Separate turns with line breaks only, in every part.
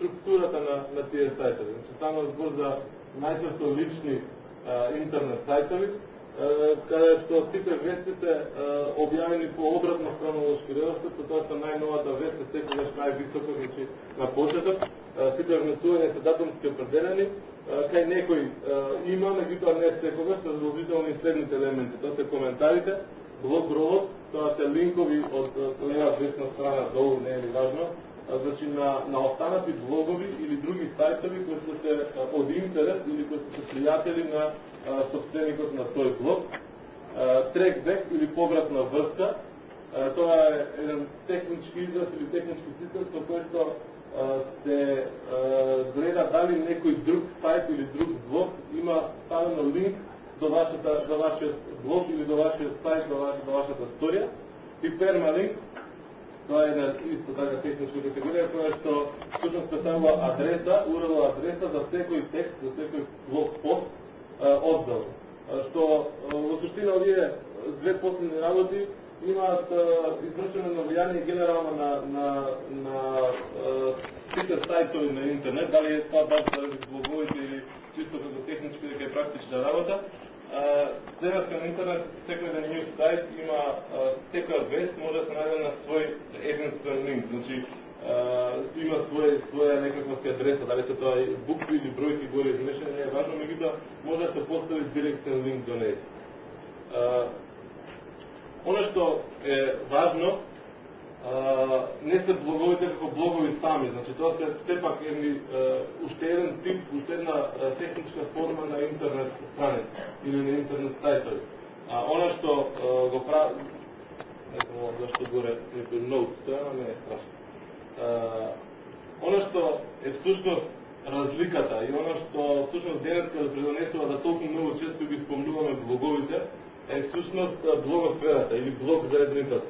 структурата на тие сајтови. Значи, станува збор за најчесто лични интернет сајтови, каде што сите вестите објавени по обратно хронолошки редослед, тоа што најновата вест е секогаш највисоко, значи на почеток, сите вместувања се датумски определени, кај некој има, меѓутоа не секогаш, задолжителни следните елементи. Тоа се коментарите, блог ровот, тоа се линкови од лева десна страна долу, не е ли важно, значи на останати блогови или други сајтови кои што се од интерес или кои што се пријатели на собственикот на тој блог. Трекбек или повратна врска, тоа е еден технички израз или технички систем со кој што се гледа дали некој друг сајт или друг блог има ставено линк до вашиот блог или до вашиот сајт, до вашата сторија. И пермалинк, тоа е една исто така техничка категорија која што всушност представува адреса, URL адреса за секој текст, за секој блог пост оддел. Што во суштина овие две последни работи имаат извршено влијание генерално на сите сајтови на интернет, дали е тоа баш заради блоговите или чисто како технички дека е практична работа. Денес на интернет секој еден нюз сајт има секоја вест може да се најде на свој единствен линк, значи има своја некаква адреса, дали се тоа букви или бројки горе измешани, не е важно, меѓутоа може да се постави директен линк до неј. Оно што е важно, не се блоговите како блогови сами, значи тоа се сепак уште еден тип, уште една техничка форма на интернет страница или на интернет сајтови. Оно што го прави, не знам зашто горе некој ноут стоја, не е страшно. Оно што е всушност разликата и оно што всушност денеска да придонесува да толку многу често ги спомнуваме блоговите е всушност блогосферата или блог заедницата.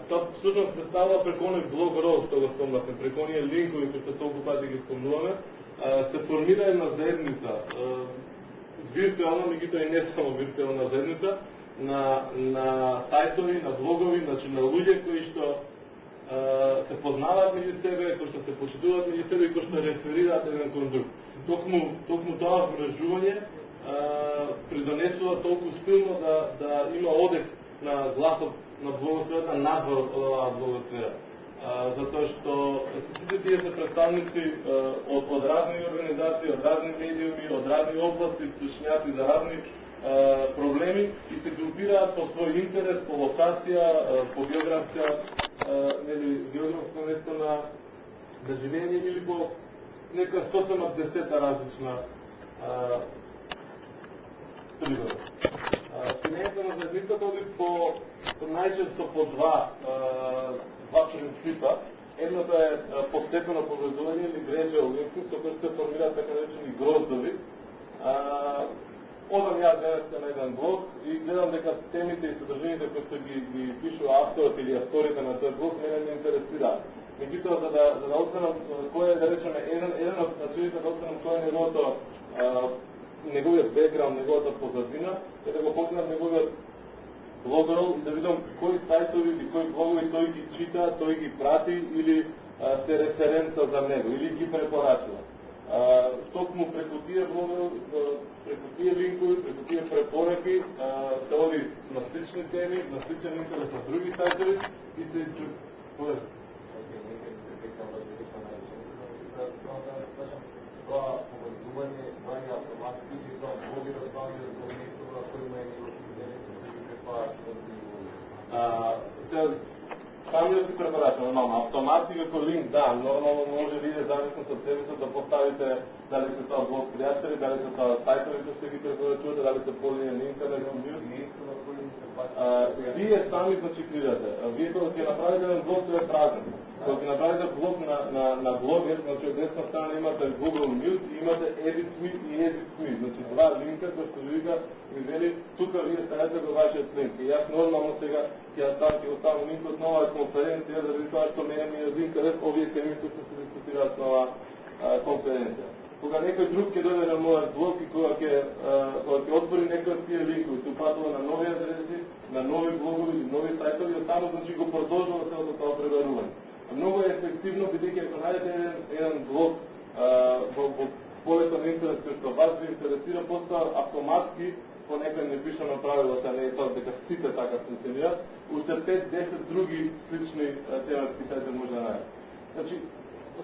Тоа всушност представува преку оној блог рол што го спомнавме, преку оние линкови кои што толку пати ги спомнуваме, се формира една заедница, виртуелна, меѓутоа и не само виртуелна заедница, на сајтови, на блогови, значи на луѓе кои што се познаваат меѓу себе, кои што се почитуваат меѓу себе и кои што реферираат еден кон друг. Токму тоа вмрежување придонесува толку силно да има одек на гласот на блогосферата надвор од оваа блогосфера. Затоа што сите тие се представници од разни организации, од разни медиуми, од разни области, stručњаци за разни проблеми и се групираат по свој интерес, по локација, по географска географско место на живење или по нека сосема десета различна пригода. Финењето на заедницата оди по најчесто по два принципа. Едното е постепено поврзување или gradual linking, со кој се формираат така наречени гроздови. Одам јас денеска на еден блог и гледам дека темите и содржините кои што ги пишува авторот или авторите на тој блог мене ме интересираат. Меѓутоа за да оценам кој е, да речеме, еден од начините да оценам кој е неговиот бекграунд, неговата позадина, е да го погледам неговиот блогрол и да видам кои сајтови или кои блогови тој ги чита, тој ги прати или се референца за него, или ги препорачува. Токму преку тие блогови, преку тие линкови, преку тие препораки, се оди на слични теми, на сличен интерес на други сајтови и се чува. Това поврзување прави автоматски и тоа води да стави до место на кој има самиот си препарат, нормално, автоматски како линк, да, нормално може да иде зависно од себето да поставите дали се тоа блог пријатели, дали се тоа сајтови кои што ги препорачувате, дали се по линија на интернет, вие сами значи крирате. Вие кога ќе направите еден блог, тој е празен. Кога ќе направите блог на блогер, значи од десна страна имате Google News и имате Edit Me и Edit Me. Значи два линка кои што ви вели тука вие ставете го вашиот линк. И јас нормално сега ќе оставам линкот на оваа конференција заради тоа што мене ми е интерес овие теми кои што се дискутираат на оваа конференција. Кога некој друг ќе дојде на мојот блог и кога ќе отвори некој од тие линкови, се упатува на нови адреси, на нови блогови или нови сајтови, оттаму значи го продолжува целото тоа пребарување. Многу е ефективно, бидејќи ако најдете еден блог во полето на интернет кој што вас ви интересира, постава автоматски по некој непишано правило, а не е тоа дека сите така функционираат, уште 5-10 други слични тематски сајтови може да најдете. Значи,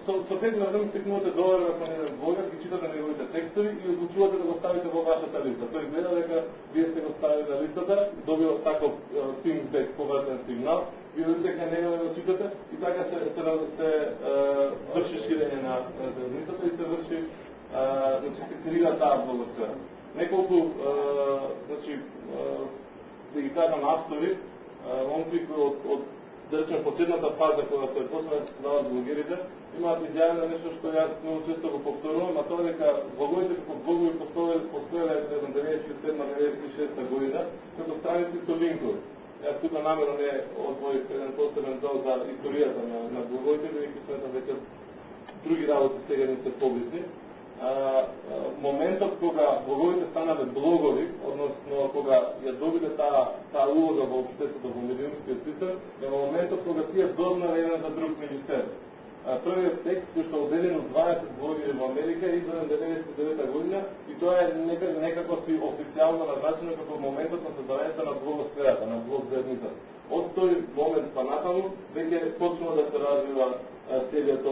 со текст на време стекнувате доверба кон еден блогер, ги читате неговите текстови и одлучувате да го ставите во вашата листа. Тој гледа дека вие сте го ставили на листата, добива таков пинг-бек, повратен сигнал, и дека не го читате и така се врши ширење на листата и се врши, значи се крира таа блогосфера. Неколку, значи, да ги кажам автори, момци кои од да речем последната фаза кога се почнаа да стават блогерите, имаат изјавено нешто што јас многу често го повторувам, а тоа дека блоговите како блогови постоеле 97-96 година, како страници со линкови. Јас тука намерно не отворих еден посебен дел за историјата на блоговите, бидејќи сметам дека други работи сега не се побитни. Моментот кога блоговите станале блогови, односно кога ја добиле таа улога во општеството, во медиумскиот систем, е моментот кога тие дознале еден за друг меѓу себе. Првиот текст кој што обеден од 20 блогери во Америка е издаден 99 година и тоа е некако си официјално назначено како моментот на создавањето на блогосферата, на блог заедницата. Од тој момент па натаму веќе почнува да се развива целиот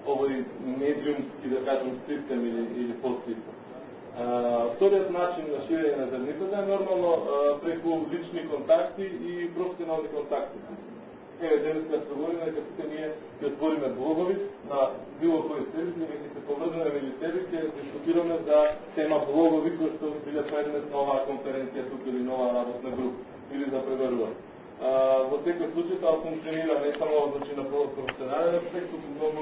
овој медиумски, да кажем, систем или подсистем. Вториот начин на ширење на заедницата е нормално преку лични контакти и професионални контакти. Еве, денеска се говори дека сите ние ќе отвориме блогови на било кој сервис и ќе се поврзаме меѓу себе, ќе дискутираме за тема блогови кои што биле предмет на оваа конференција тук или нова работна група или за пребарување. Во секој случај тоа функционира не само на професионален аспект, туку многу